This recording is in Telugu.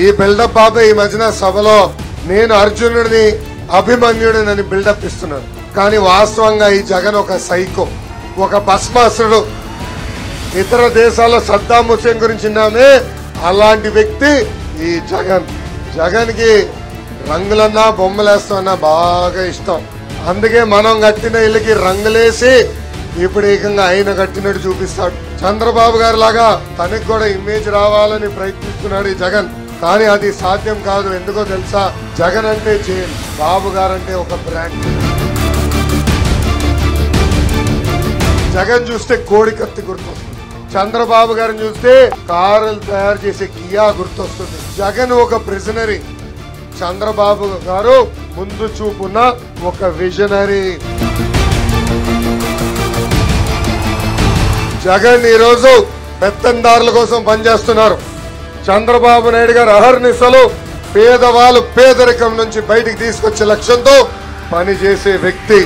ఈ బిల్డప్ బాబు ఈ మధ్యన సభలో నేను అర్జునుడిని అభిమన్యుడిని బిల్డప్ ఇస్తున్నాను. కానీ వాస్తవంగా ఈ జగన్ ఒక సైకో, ఒక భస్మాసురుడు. ఇతర దేశాల్లో సద్దాం హుసేన్ గురించి విన్నామే, అలాంటి వ్యక్తి ఈ జగన్. జగన్ కి రంగులన్నా బొమ్మలేస్తామన్నా బాగా ఇష్టం. అందుకే మనం కట్టిన ఇళ్ళకి రంగులేసి ఇప్పుడు ఏకంగా ఆయన కట్టినట్టు చూపిస్తాడు. చంద్రబాబు గారి లాగా తనకి కూడా ఇమేజ్ రావాలని ప్రయత్నిస్తున్నాడు ఈ జగన్. కానీ అది సాధ్యం కాదు. ఎందుకో తెలుసా? జగన్ అంటే జైల్, బాబు గారంటే ఒక బ్రాండ్. జగన్ చూస్తే కోడి కత్తి గుర్తొస్తుంది, చంద్రబాబు గారిని చూస్తే కారులు తయారు చేసే కియా గుర్తొస్తుంది. జగన్ ఒక ప్రిజనరీ, చంద్రబాబు గారు ముందు చూపున్న ఒక విజనరీ. జగన్ ఈరోజు పెత్తందారుల కోసం పనిచేస్తున్నారు. చంద్రబాబు నాయుడు గారు అహర్నిశలు పేదవాళ్ళు పేదరికం నుంచి బయటికి తీసుకొచ్చే లక్ష్యంతో పనిచేసే వ్యక్తి.